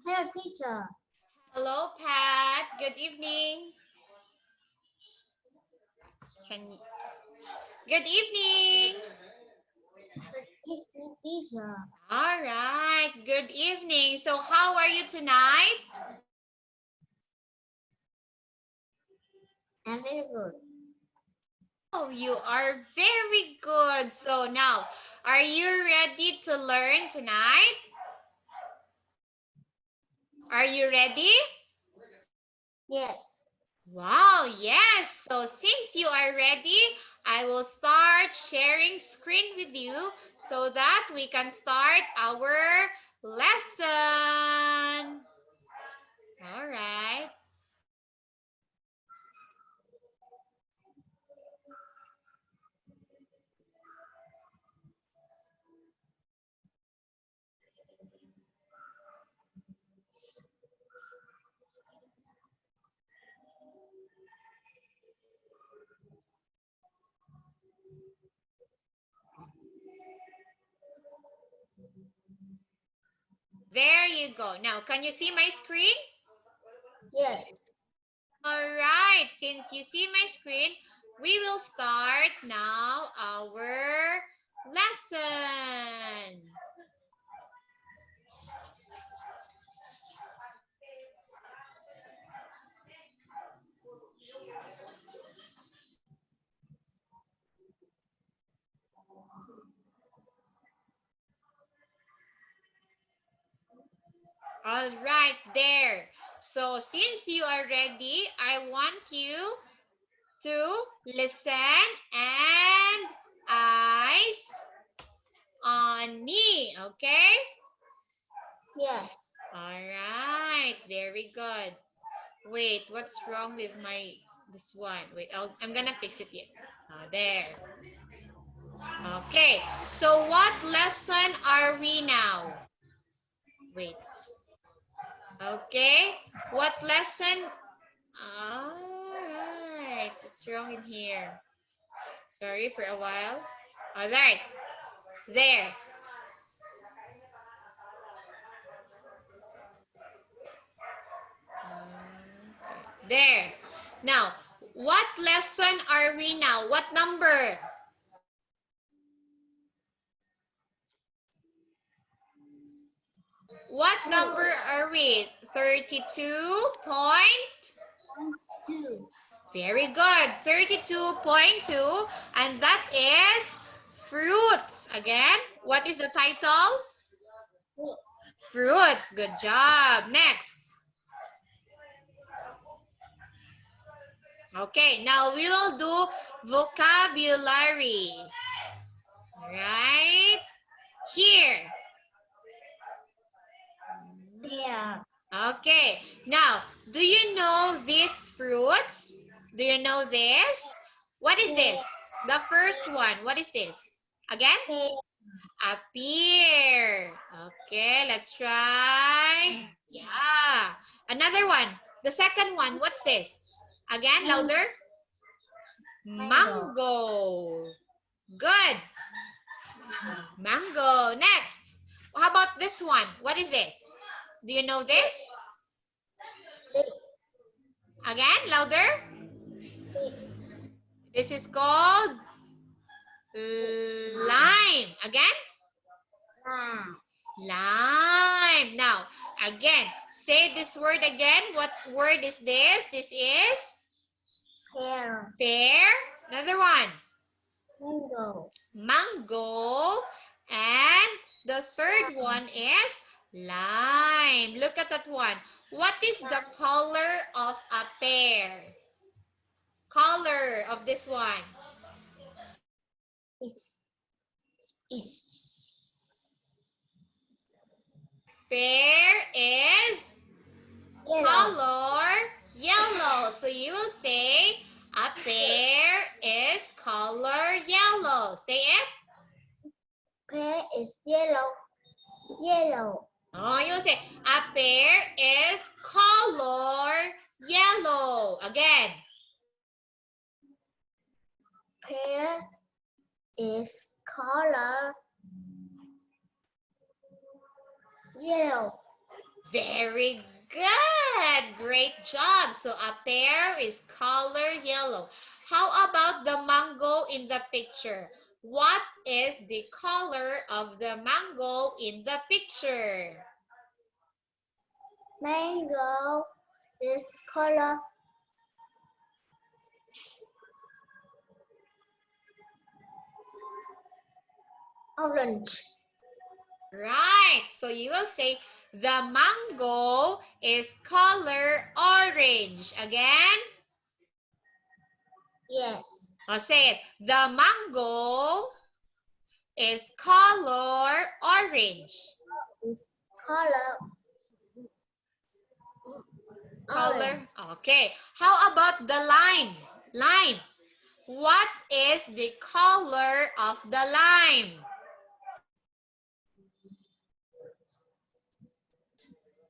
Hello, teacher. Hello, Pat. Good evening. Can you... Good evening. Good evening, teacher. All right. Good evening. So, how are you tonight? I'm very good. Oh, you are very good. So, now, are you ready to learn tonight? Are you ready? Yes. Wow, yes. So, since you are ready, I will start sharing screen with you so that we can start our lesson. All right. There you go. Now, can you see my screen? Yes. All right. Since you see my screen, we will start now our lesson. All right, there. So, since you are ready, I want you to listen and eyes on me, okay? Yes. All right, very good. Wait, what's wrong with this one? Wait, I'm gonna fix it here. There. Okay, so what lesson are we now? Wait. Okay, what lesson? All right, what's wrong in here? Sorry for a while. All right, there. Okay. There. Now, what lesson are we now? What number? What Two. number are we? 32 point? 2. Very good. 32.2. And that is fruits. Again, what is the title? Fruits. Good job. Next. Okay, now we will do vocabulary. Right here. Pear. Okay, now, do you know these fruits? Do you know this? What is this? The first one, what is this? Again? Pear. A pear. Okay, let's try. Yeah. Another one. The second one, what's this? Again, louder. Mango. Mango. Good. Mango. Next. How about this one? What is this? Do you know this? Again, louder. This is called lime. Again, Lime. lime. Now, again, say this word again. What word is this? This is Pear. pear. Another one, Mango. mango. And the third one is lime. Look at that one. What is the color of a pear? Color of this one. Is is Pear is yellow. color yellow. So you will say a pear is color yellow. Say it. Pear is yellow. Yellow. Oh, you will say a pear is color yellow. Again. Pear is color yellow. Very good. Great job. So a pear is color yellow. How about the mango in the picture? What is the color of the mango in the picture? Mango is color orange. Right. So you will say the mango is color orange. Again, Yes. I'll say it. The mango is color orange. Is color orange. Color. Okay. How about the lime? Lime. What is the color of the lime?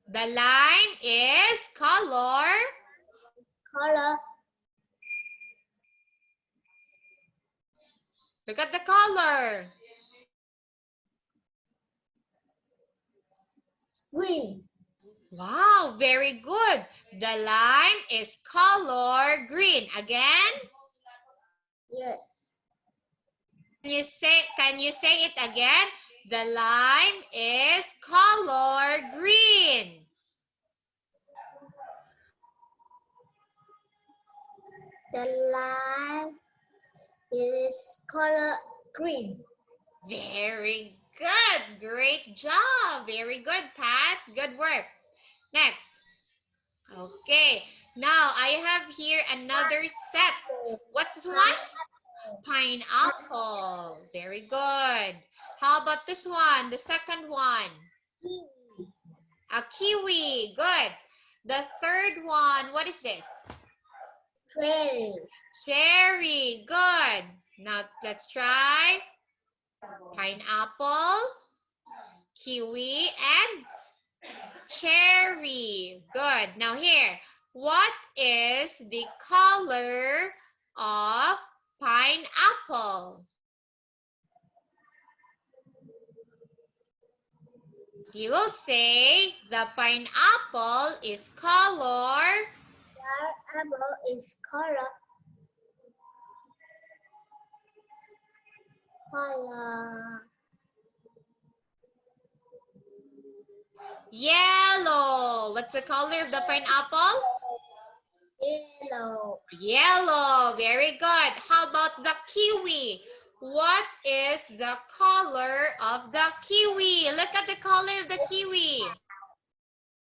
The lime is color. Is color Look at the color. green. Wow, very good. The lime is color green. Again, Yes. can you say it again? The lime is color green. The lime is color green. Very good. Great job. Very good, Pat. Good work. Next. Okay. Now, I have here another set. What's this one? Pineapple. Very good. How about this one? The second one. A kiwi. Good. The third one. What is this? Cherry. Cherry. Good. Now, let's try. Pineapple, kiwi, and cherry. Good. Now here, what is the color of pineapple? You will say the pineapple is color. Pineapple is color Yellow. What's the color of the pineapple? yellow. Yellow. Very good. How about the kiwi? What is the color of the kiwi? Look at the color of the kiwi.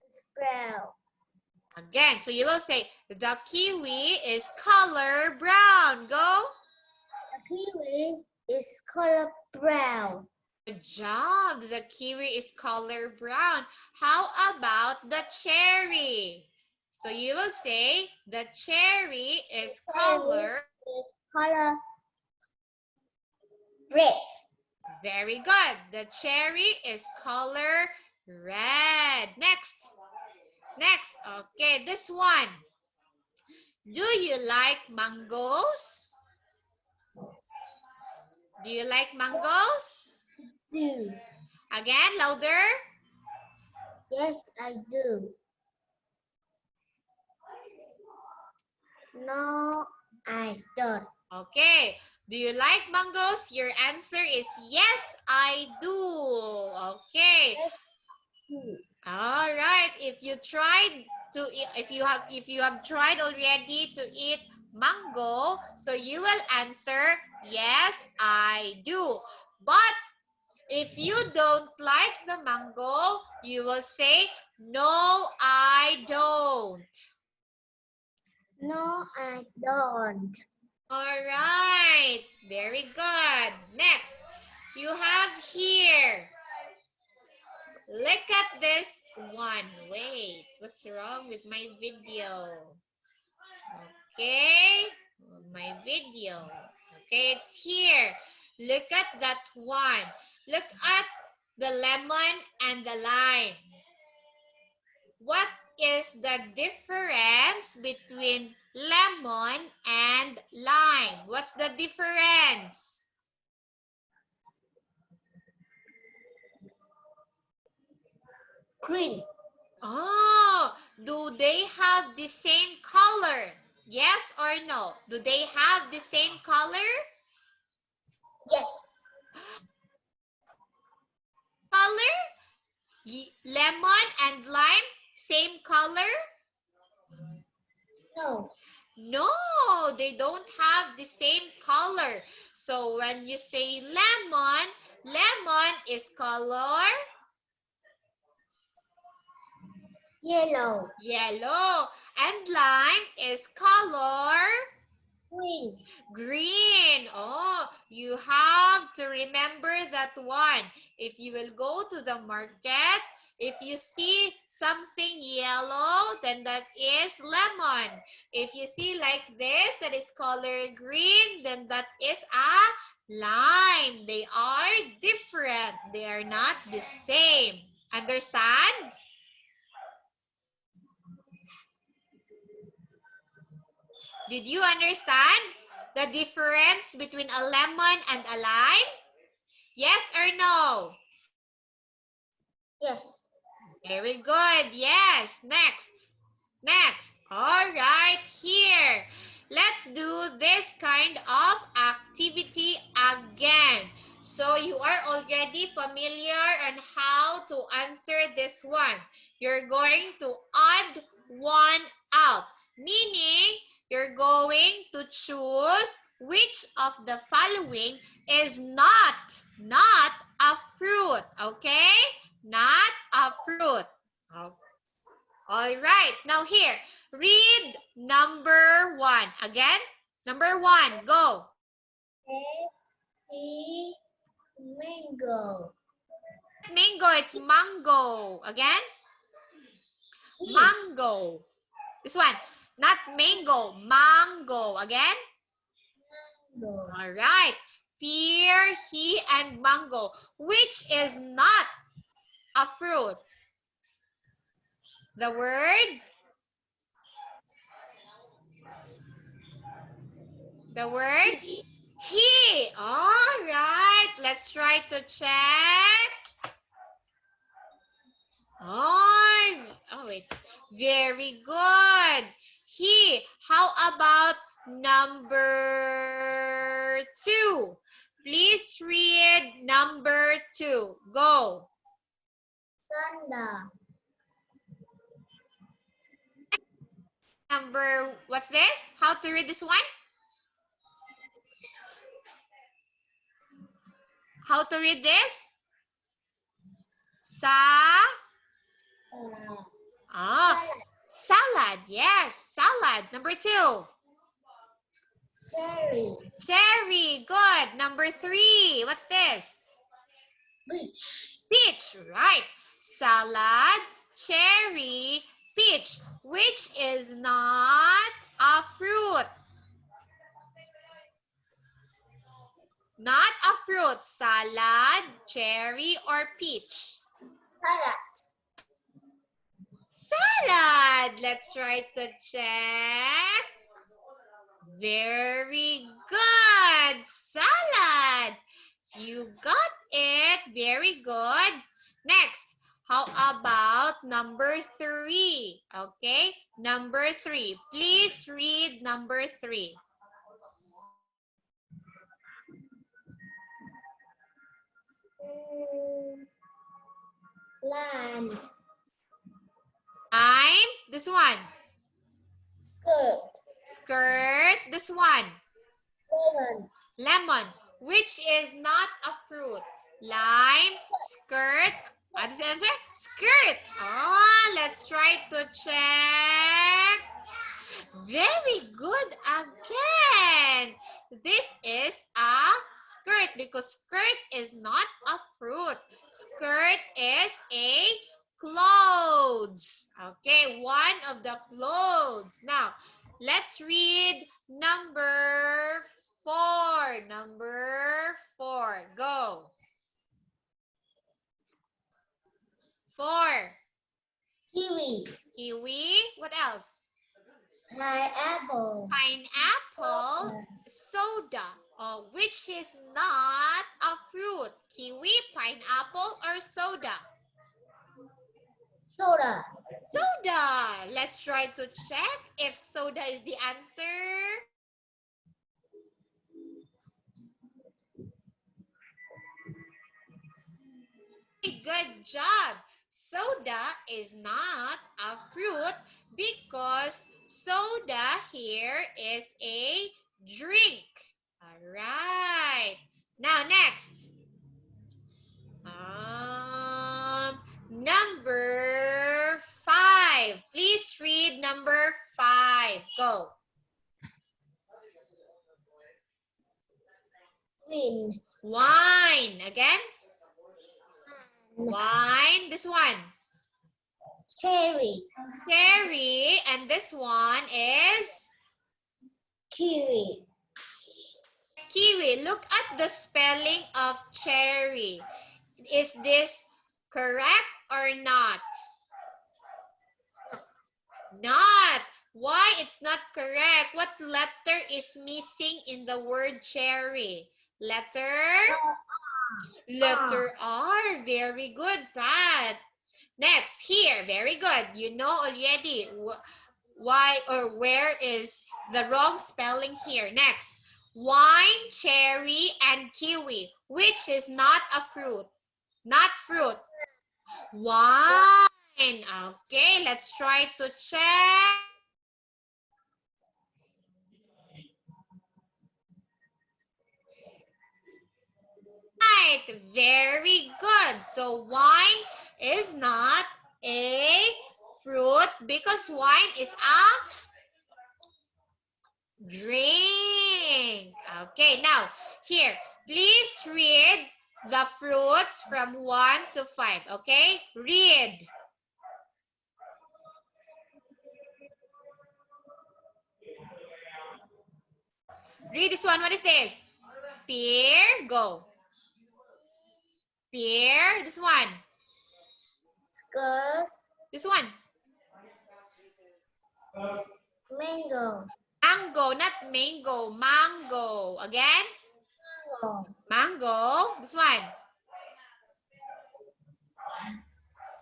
It's brown. Again, so you will say the kiwi is color brown. Go. The kiwi is color brown. Good job. The kiwi is color brown. How about the cherry? So you will say the cherry is color. Is color red. Very good. The cherry is color red. Next. Next. Okay, this one. Do you like mangoes? Do you like mangoes? Do. Again, louder. Yes, I do. No, I don't. Okay. Do you like mangoes? Your answer is yes, I do. Okay. Yes, do. All right. If you tried to eat, if you have tried already to eat mango, so you will answer yes, I do. But if you don't like the mango, you will say no, I don't. No, I don't. All right. Very good. Next, you have here. Look at this one. Wait, what's wrong with my video? Okay, my video. Okay, it's here. Look at that one. Look at the lemon and the lime. What is the difference between lemon and lime? What's the difference? Green. Oh, do they have the same color? Yes or no? Do they have the same color? Yes. Color? Lemon and lime, same color? No. No, they don't have the same color. So when you say lemon, lemon is color Yellow. yellow. And lime is color Green. green. Oh, you have to remember that one. If you will go to the market, if you see something yellow, then that is lemon. If you see like this, that is color green, then that is a lime. They are different. They are not the same. Understand? Did you understand the difference between a lemon and a lime? Yes or no? Yes. Very good. Yes. Next. Next. All right, here. Let's do this kind of activity again. So you are already familiar on how to answer this one. You're going to add one out, meaning you're going to choose which of the following is not a fruit, okay? Not a fruit. Oh. All right. Now here, read number 1. Again, number 1, go. Mango. Mango, it's mango. Again, E. mango. This one, not mango, mango. Again, Mango. all right. Pear, he, and mango. Which is not a fruit? The word? The word? He. All right. Let's try to check. Oh, wait. Very good. He. How about number 2? Please read number 2. Go. Panda. What's this? How to read this one? How to read this? Salad. Salad. Yes, salad. Number 2. Cherry. Cherry. Good. Number 3. What's this? Peach. Peach. Right. Salad, cherry, peach. Which is not a fruit? Not a fruit. Salad, cherry, or peach? Salad. Salad. Let's try to check. Very good. Salad. You got it. Very good. Next, how about number 3? Okay, number 3. Please read number 3. Lime. Lime. This one. Skirt. Skirt. This one. Lemon. Lemon. Which is not a fruit? Lime, skirt. What is the answer? Skirt. Let's try to check. Very good again. This is a skirt because skirt is not a fruit. Skirt is a clothes. Okay, one of the clothes. Now, let's read number 4. Number 4. Go. 4. Kiwi. Kiwi. What else? Pineapple. Pineapple. Soda. Which is not a fruit? Kiwi, pineapple, or soda? Soda. Soda. Let's try to check if soda is the answer. Good job. Soda is not a fruit because soda here is a drink. All right. Now next. Number 5. Please read number 5. Go. Wind. Wine. Again. Wine. This one. Cherry. Cherry. And this one is Kiwi. kiwi. Look at the spelling of cherry. Is this correct or not? Not. Why it's not correct? What letter is missing in the word cherry? Letter R. Very good, Pat. Next, here. Very good. You know already why or where is the wrong spelling here. Next, wine, cherry, and kiwi. Which is not a fruit? Not fruit. Wine. Okay, let's try to check. Right, very good. So wine is not a fruit because wine is a drink. Okay, now here, please read the fruits from 1 to 5. Okay, read. Read this one. What is this? Pear. Go. Pear. This one. Skirt. This one. Mango. Mango, not mango. Mango. Again. Mango. Mango. This one.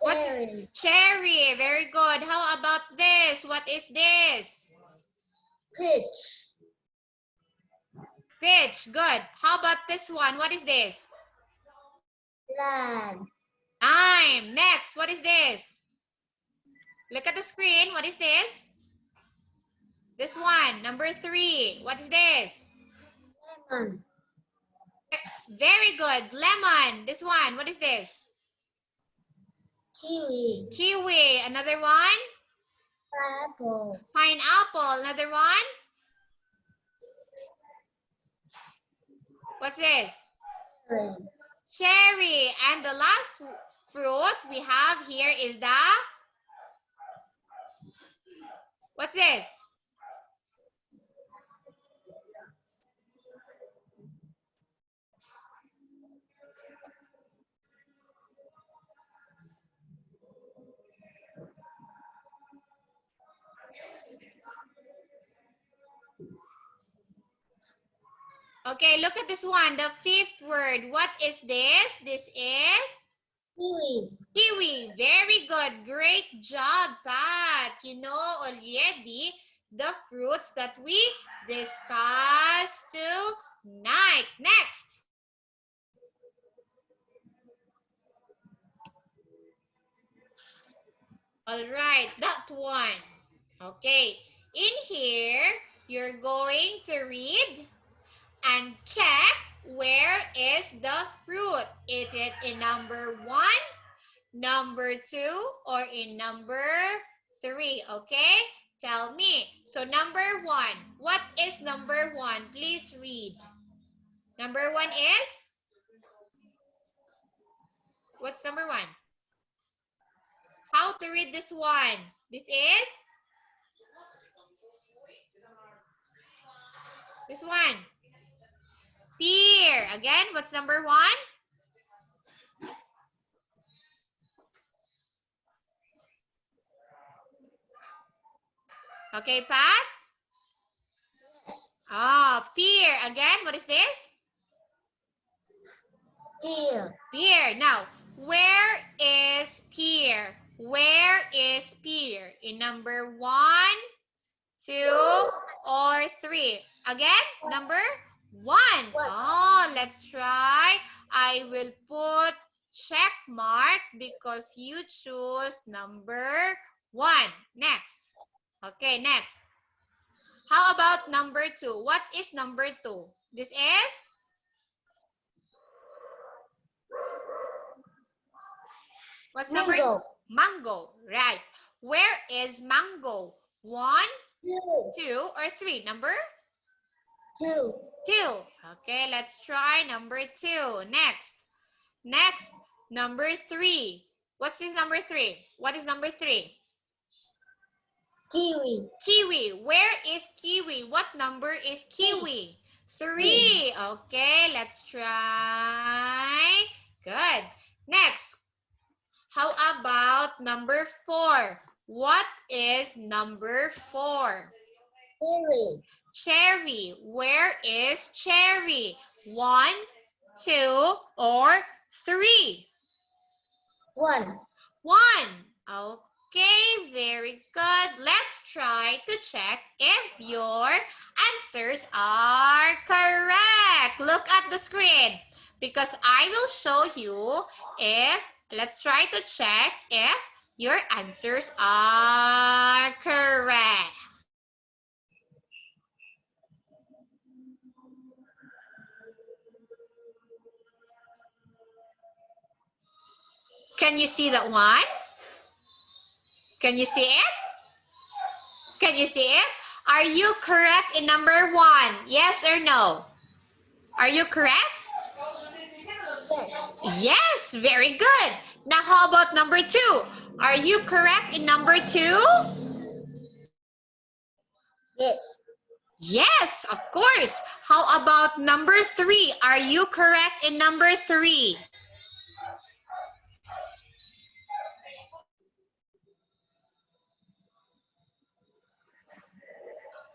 What? Cherry. Cherry. Very good. How about this? What is this? Peach. Peach. Good. How about this one? What is this? Lime. Lime. Next. What is this? Look at the screen. What is this? This one. Number 3. What is this? Lemon. Very good. Lemon. This one. What is this? Kiwi. Kiwi. Another one? Apple. Pineapple. Another one? What's this? Cherry. Cherry. And the last fruit we have here is the... What's this? Okay, look at this one. The 5th word. What is this? This is Kiwi. kiwi. Very good. Great job, Pat. You know already the fruits that we discussed tonight. Next. All right, that one. Okay. In here, you're going to read and check where is the fruit. Is it in number 1, number 2, or in number 3? Okay? Tell me. So number 1. What is number 1? Please read. Number 1 is? What's number 1? How to read this one? This is? This one. Pear. Again, what's number 1? Okay, Pat? Yes. Pear. Again, what is this? Pear. Pear. Now, where is pear? Where is pear? In number 1, 2, or 3? Again, number 1. Oh, let's try. I will put check mark because you choose number 1. Next. Okay, next. How about number 2? What is number 2? This is? What's number? Mango. Mango. Right. Where is mango? 1, 2. 2, or 3? Number? 2. 2. Okay, let's try number 2. Next. Next, number 3. What's this number 3? What is number 3? Kiwi. Kiwi. Where is kiwi? What number is kiwi? 3. Okay, let's try. Good. Next. How about number 4? What is number 4? Cherry. Cherry. Where is cherry? 1, 2, or 3? 1. 1. Okay, very good. Let's try to check if your answers are correct. Look at the screen because I will show you if, let's try to check if your answers are correct. Can you see that one? Can you see it? Can you see it? Are you correct in number 1? Yes or no? Are you correct? Yes. Yes, very good. Now, how about number 2? Are you correct in number 2? Yes. Yes, of course. How about number 3? Are you correct in number 3?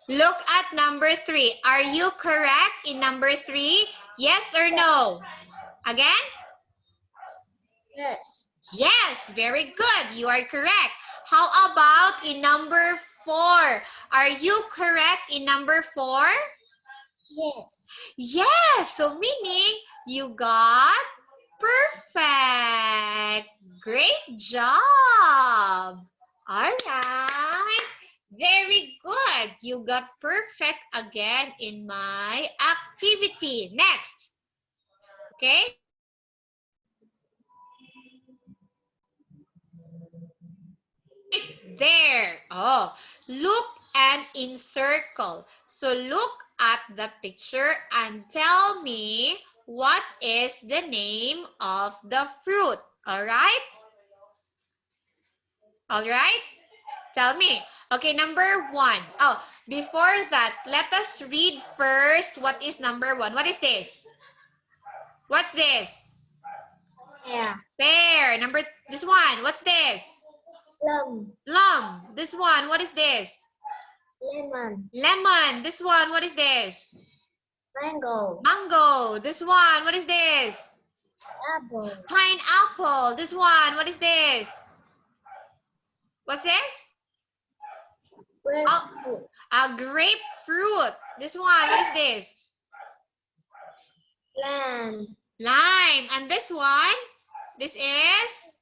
Look at number 3. Are you correct in number 3? Yes or no? Again? Yes. Yes, very good. You are correct. How about in number 4? Are you correct in number 4? Yes. Yes, so meaning you got perfect. Great job. All right. Very good. You got perfect again in my activity. Next. Okay. There. Oh, look and encircle. So look at the picture and tell me what is the name of the fruit. All right? All right? Tell me. Okay, number 1. Oh, before that, let us read first what is number 1. What is this? What's this? Yeah. Pear. This one. What's this? Plum. Plum. This one. What is this? Lemon. Lemon. This one. What is this? Mango. Mango. This one. What is this? Apple. Pineapple. This one. What is this? What's this? Grapefruit. A grapefruit. This one. What is this? Lime. Lime. And this one? This is?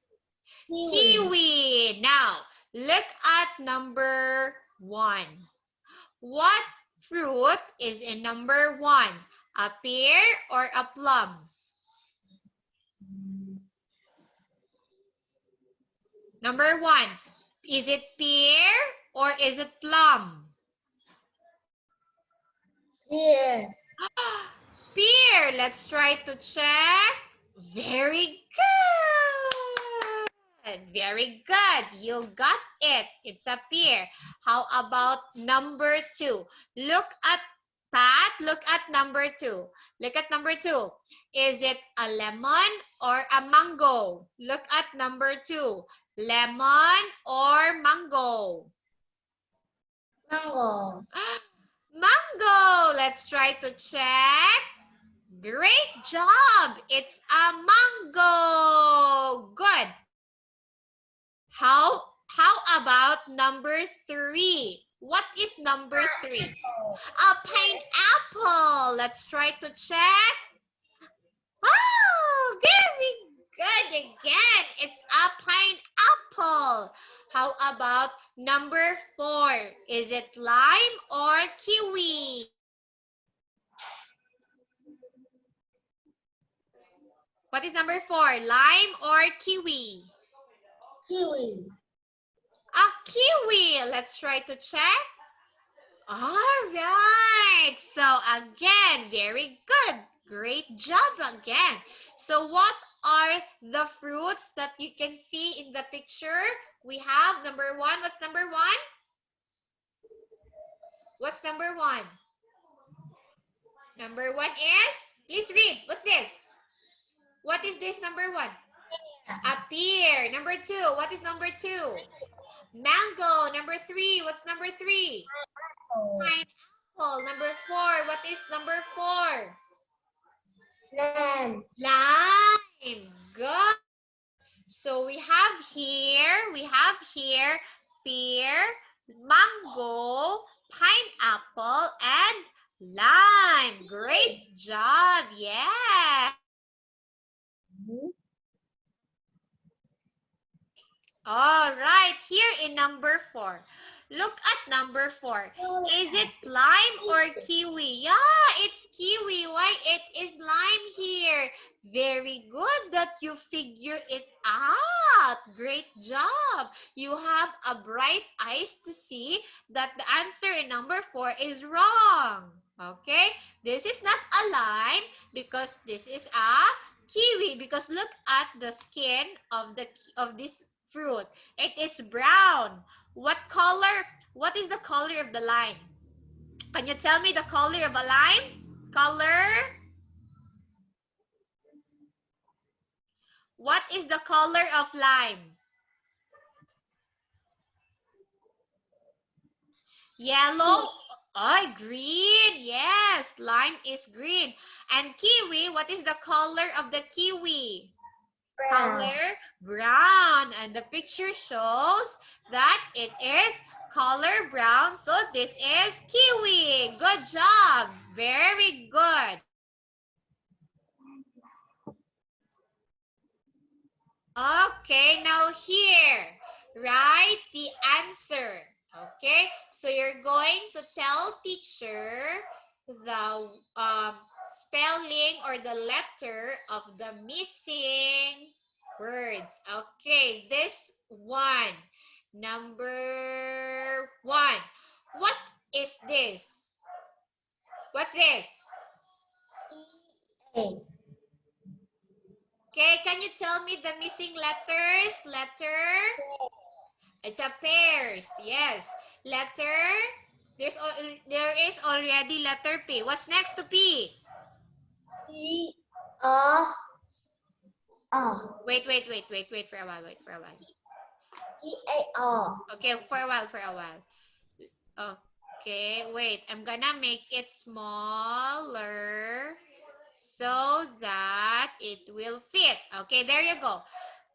Kiwi. Kiwi. Now, look at number 1. What fruit is in number 1? A pear or a plum? Number 1. Is it pear or is it plum? Pear. Pear. Let's try to check. Very good. Very good. You got it. It's a pear. How about number 2? Look at Pat. Look at number 2. Look at number 2. Is it a lemon or a mango? Look at number 2. Lemon or mango? Mango. Mango. Let's try to check. Great job. It's a mango. Good. How about number 3? What is number 3? A pineapple. Let's try to check. Oh, very good again. It's a pineapple. How about number 4? Is it lime or kiwi? What is number 4? Lime or kiwi? Kiwi. A kiwi. Let's try to check. All right. So again, very good. Great job again. So what are the fruits that you can see in the picture? We have number 1. What's number 1? What's number 1? Number 1 is, please read. What's this? What is this number 1? A pear. Number 2. What is number 2? Mango. Number 3. What's number 3? Pineapple. Number 4. What is number 4? Lamb. Lime. Good. So we have here pear, mango, pineapple, and lime. Great job. Yeah. All right. Here in number 4. Look at number 4. Is it lime or kiwi? Yeah, it's kiwi. Why it is lime here? Very good that you figure it out. Great job. You have a bright eyes to see that the answer in number 4 is wrong. Okay? This is not a lime because this is a kiwi, because look at the skin of this fruit. It is brown. What color? What is the color of the lime? Can you tell me the color of a lime? Color? What is the color of lime? Yellow? Oh, green. Yes, lime is green. And kiwi, what is the color of the kiwi? Brown. Color brown, and the picture shows that it is color brown, so this is kiwi. Good job. Very good. Okay, now here, write the answer. Okay, so you're going to tell teacher the spelling or the letter of the missing words. Okay, this one. Number 1. What is this? What's this? A. Okay, can you tell me the missing letters? Letter? It's a pears. Yes. Letter? There is already letter P. What's next to P? P. R. R. Wait for a while. Wait for a while. P. A. R. Okay, for a while. Okay, wait. I'm gonna make it smaller so that it will fit. Okay, there you go.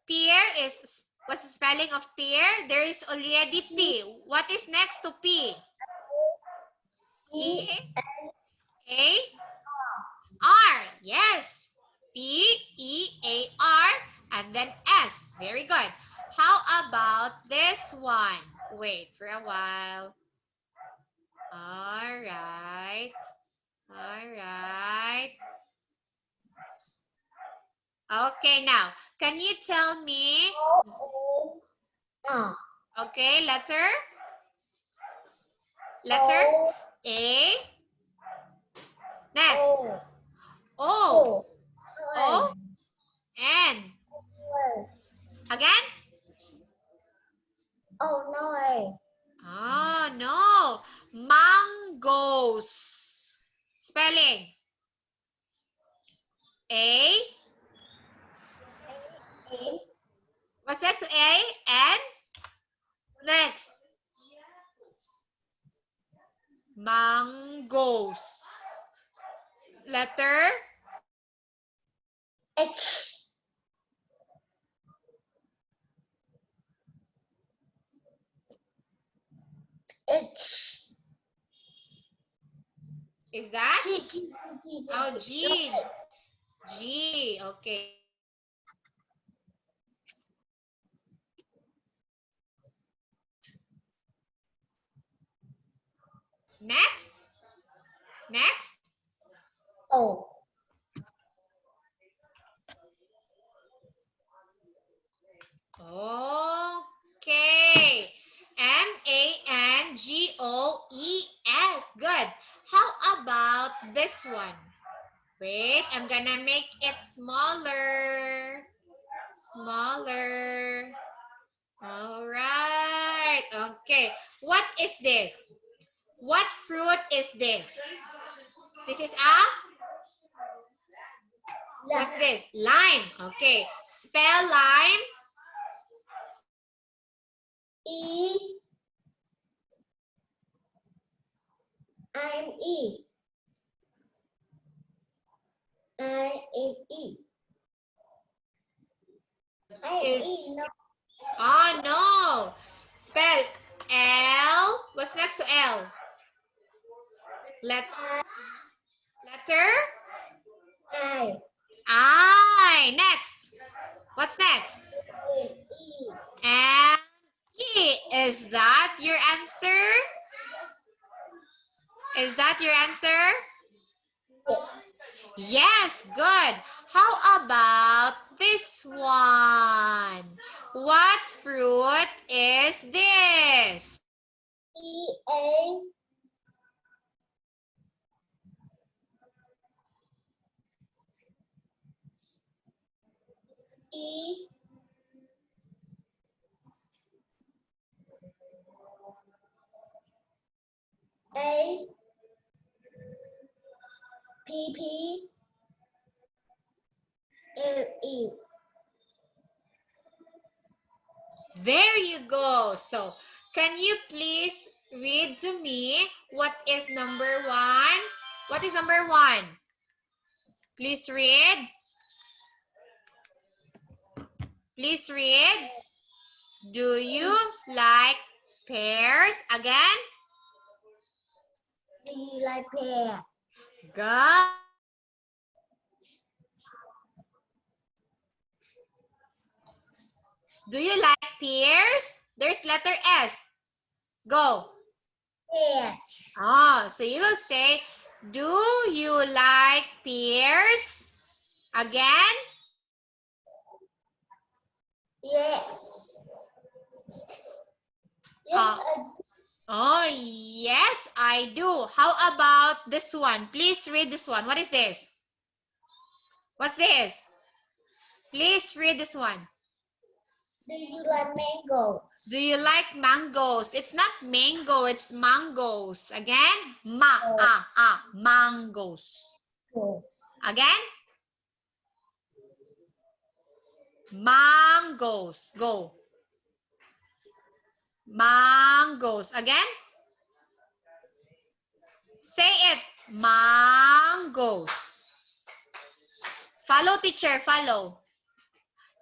Pear is, what's the spelling of pear? There is already P. What is next to P? P. A R. Yes. P-E-A-R and then S. Very good. How about this one? Wait for a while. All right. Okay, now, can you tell me? R. Okay, letter? Letter? O. A. Next. O. O. O. N. Again? Oh, no A. Oh, no. Mangoes. Spelling. A. A. What's next to A? N. Next. Mangoes. Letter? H. H. Is that? G, G, G, G, Oh, G. G. G. Okay. Next. Next. O. Okay. Mangoes. Good. How about this one? Wait, I'm gonna make it smaller. Smaller. All right. Okay. What is this? What fruit is this? This is a, what's this? Lime. Okay. Spell lime. E. I'm E. I am E. I am Is, E. No. oh no. Spell L. What's next to L? Letter. I I. Next. What's next? am E. And E. Is that your answer? Is that your answer? Yes. Yes, good. How about this one? What fruit is this? E. A. E. A. P. P. L. E. There you go. So, can you please read to me what is number one? What is number one? Please read. Please read. Do you like pears? Again? Do you like pear? Good. Do you like pears? There's letter S. Go. Yes. Oh, so you will say, do you like pears? Again? Yes. Yes, I do. Oh, yes, I do. How about this one? Please read this one. What is this? What's this? Please read this one. Do you like mangoes? Do you like mangoes? It's not mango, it's mangoes. Again? Mangoes. Yes. Again? Mangoes. Go. Mangoes. Again? Say it. Mangoes. Follow, teacher. Follow.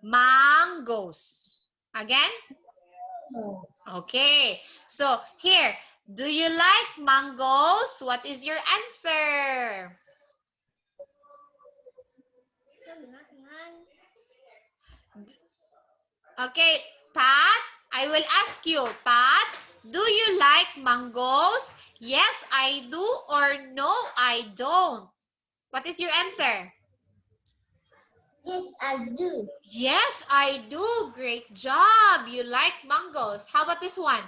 Mangoes. Again? Yes. Okay. So, here. Do you like mangoes? What is your answer? Okay, Pat, I will ask you, Pat, do you like mangoes? Yes, I do, or no, I don't. What is your answer? Yes, I do. Yes, I do. Great job. You like mangoes. How about this one?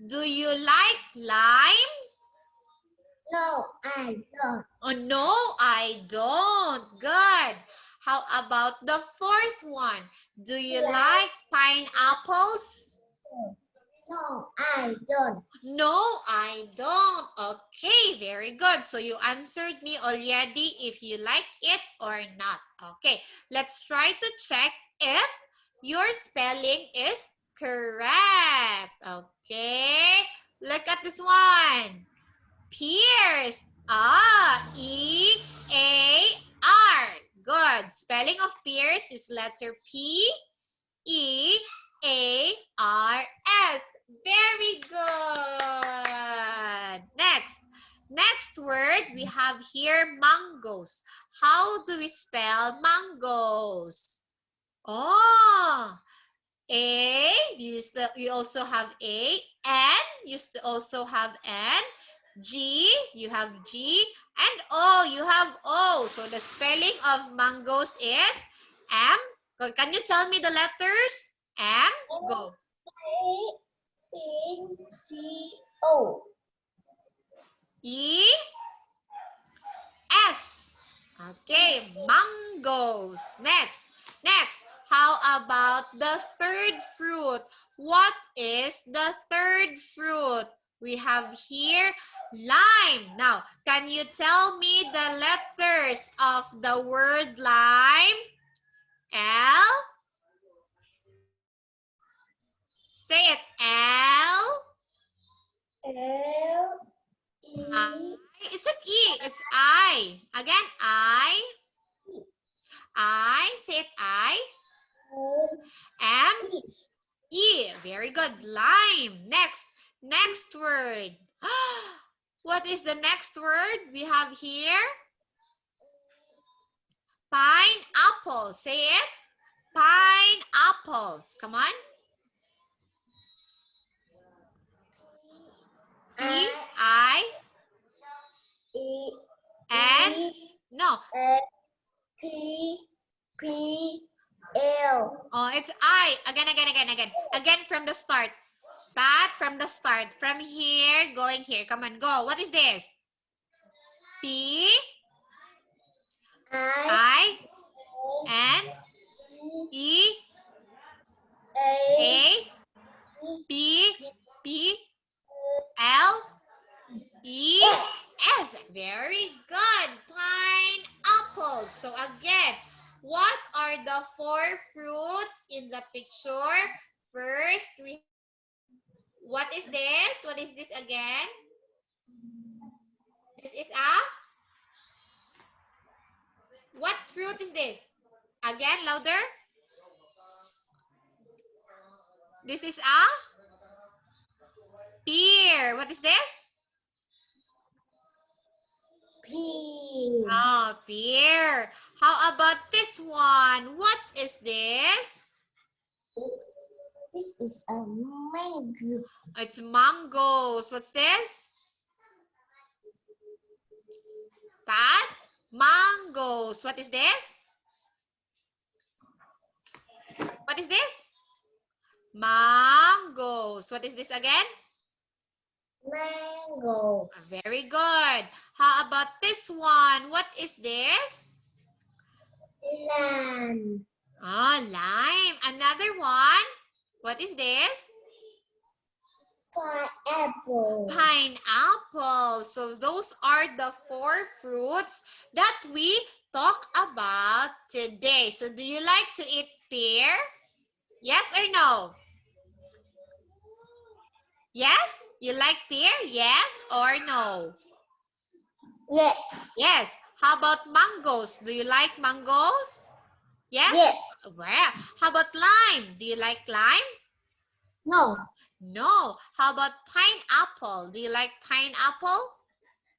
Do you like lime? No, I don't. Oh, no, I don't. Good. How about the fourth one? Do you like pineapples? No, I don't. No, I don't. Okay, very good. So you answered me already if you like it or not. Okay, let's try to check if your spelling is correct. Okay, look at this one. Pears. E-A-R. Good. Spelling of pears is letter P-E-A-R-S. Very good. Next word we have here mangoes. How do we spell mangoes? Oh, A, you also have A. N, you also have N. G, you have G. And O, you have O. So the spelling of mangoes is M. Can you tell me the letters? M, go. A-N-G-O. E, S. Okay, mangoes. Next. How about the third fruit? What is the third fruit? We have here lime. Now, can you tell me the letters of the word lime? L. Say it. L. I. It's an E. It's I. Again, I. Say it. I. M. E. Very good. Lime. Next word. What is the next word we have here? Pineapple. Say it. Pineapples. Come on. P. I. N. No. L. Oh, it's I. Again. Again from the start. Pat, from the start. From here, going here. Come on, go. What is this? P. I. N. E. A. P. L. E. S. Very good. Pineapple. So again, what are the four fruits in the picture? First, what is this? What is this again? This is what fruit is this? Again, louder. This is pear. What is this? Oh, pear. How about this one? What is this? This is a mango. It's mangoes. What's this? Pat? Mangoes. What is this? What is this? Mangoes. What is this again? Mangoes. Very good. How about this one? What is this? Lime. Oh, lime. Another one. What is this? Pineapple. Pineapple. So those are the four fruits that we talk about today. So do you like to eat pear? Yes or no? Yes? You like pear? Yes or no? Yes. Yes. How about mangoes? Do you like mangoes? Yes? Yes. Well, how about lime? Do you like lime? No. No. How about pineapple? Do you like pineapple?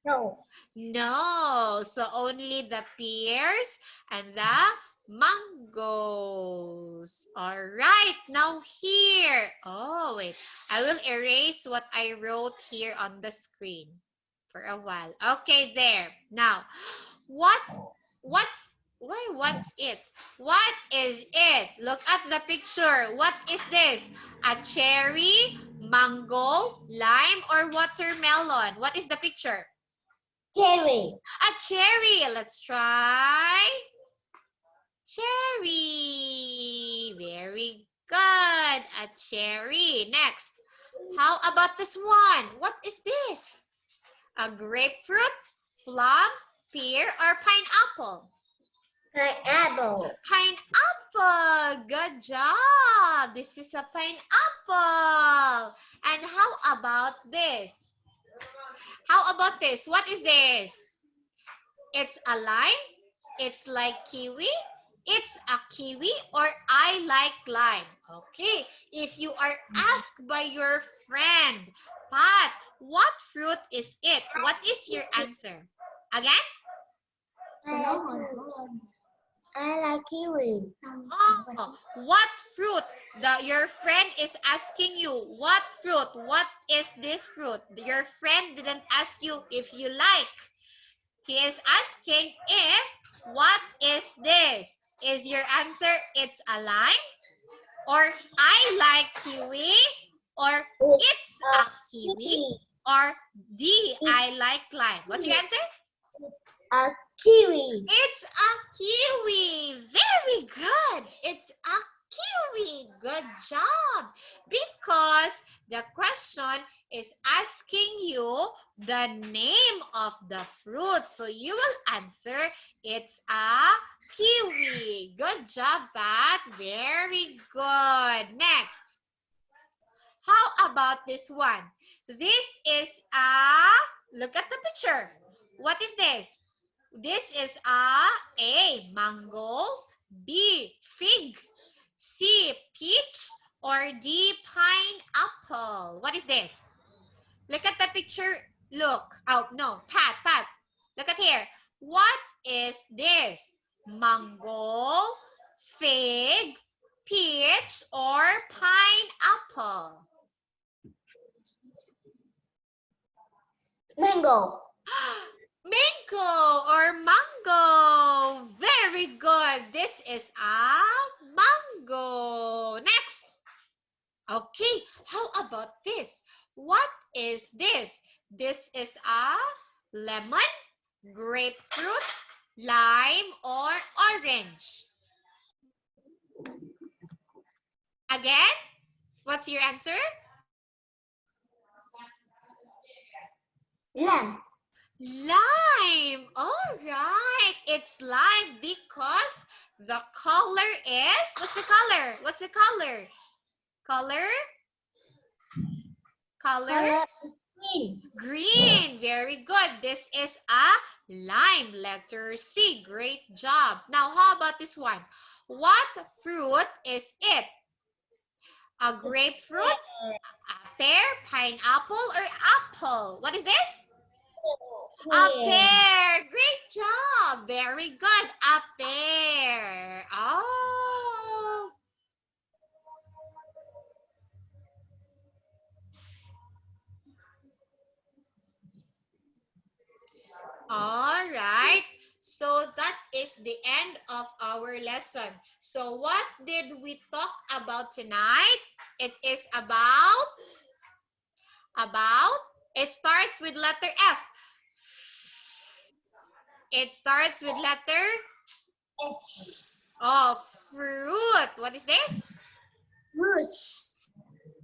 No. No. So only the pears and the mangoes. All right. Now here. Oh, wait. I will erase what I wrote here on the screen for a while. Okay, there. Now, what's it? What is it? Look at the picture. What is this? A cherry, mango, lime, or watermelon? What is the picture? Cherry. A cherry. Let's try. Cherry. Very good. A cherry. Next. How about this one? What is this? A grapefruit, plum, pear, or pineapple? Pineapple. Pineapple. Good job. This is a pineapple. And how about this? How about this? What is this? It's a lime. It's like kiwi. It's a kiwi or I like lime. Okay, if you are asked by your friend, Pat, what fruit is it? What is your answer? Again? I like kiwi. Oh, what fruit? Your friend is asking you, what fruit? What is this fruit? Your friend didn't ask you if you like. He is asking if, what is this? Is your answer, it's a lime? Or I like kiwi? Or it's a kiwi? Or D, I like lime? What's your answer? A kiwi. It's a kiwi. Very good. It's a kiwi. Good job. Because the question is asking you the name of the fruit. So you will answer, it's a kiwi. Good job, Pat. Very good. Next. How about this one? This is a, look at the picture. What is this? This is A, mango, B, fig, C, peach, or D, pineapple. What is this? Look at the picture. Look. Oh, no. Pat. Look at here. What is this? Mango, fig, peach, or pineapple? Mango. Mango or mango. Very good. This is a mango. Next. Okay, how about this? What is this? This is a lemon, grapefruit, lime, or orange. Again, what's your answer? Lamb. Lime. All right. It's lime because the color is, what's the color? What's the color? Color? Color? Green. Green. Very good. This is a lime. Letter C. Great job. Now, how about this one? What fruit is it? A grapefruit, a pear, pineapple, or apple? What is this? A pear. Great job. Very good. A pear. Oh. All right. So that is the end of our lesson. So what did we talk about tonight? It is about, it starts with letter F. It starts with letter Oh, fruit. What is this? Fruits.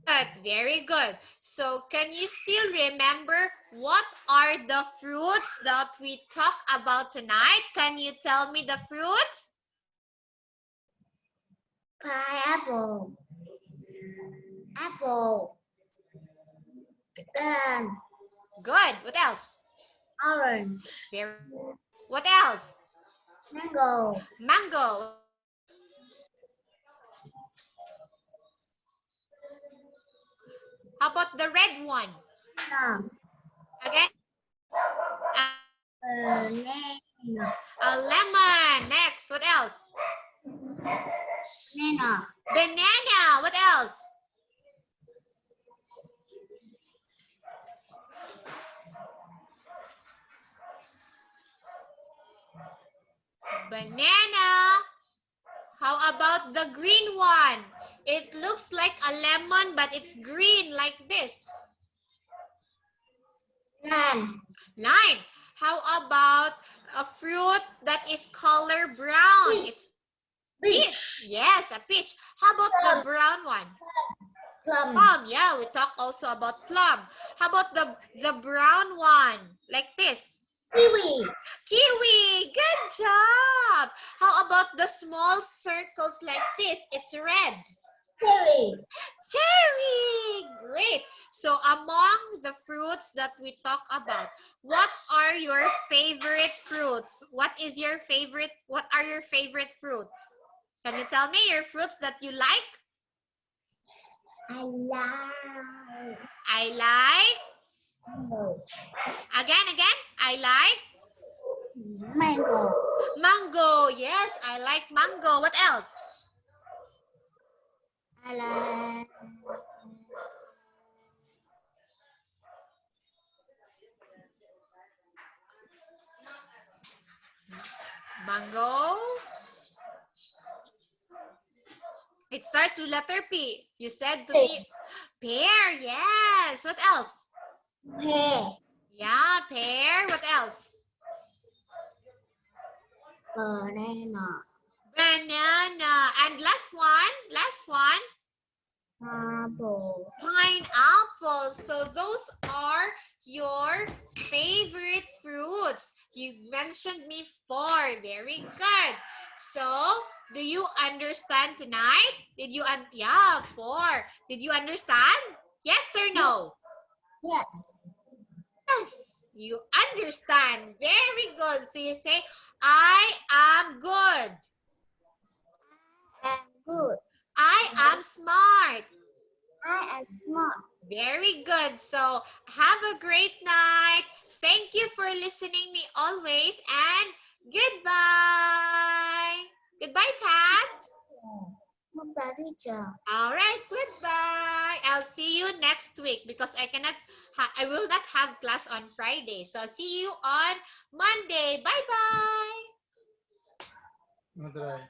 Good. Very good. So can you still remember what are the fruits that we talked about tonight? Can you tell me the fruits? Pineapple. Apple. Good. What else? Orange. Very. What else? Mango. Mango. How about the red one? Plum. Again? Banana. A lemon. Next. What else? Banana. Banana. What else? Banana. How about the green one? It looks like a lemon, but it's green like this. Lime. Lime. How about a fruit that is color brown? Peach. It's peach. Yes, a peach. How about the brown one? Plum. Plum. Yeah, we talked also about plum. How about the brown one? Like this. Kiwi. Kiwi. Good job. How about the small circles like this? It's red. Cherry. Cherry! Great. So among the fruits that we talk about, what are your favorite fruits? What are your favorite fruits? Can you tell me your fruits that you like? I like I like, mango. again, I like Mango. mango. Yes, I like mango. What else? I like Mango. It starts with letter P. You said to me, pear. Yes. What else? pear. Yeah, pear. What else? Banana. Banana. And last one. Apple. Pineapple. So those are your favorite fruits. You mentioned me 4. Very good. So, do you understand tonight? Yeah, 4. Did you understand? Yes or no? Yes. Yes, you understand. Very good. So you say, I am good. I am good. I am smart. I am smart. Very good. So have a great night. Thank you for listening me always and goodbye. Goodbye, Pat. Goodbye, teacher. All right, goodbye. I'll see you next week because I will not have class on Friday. So see you on Monday. Bye-bye.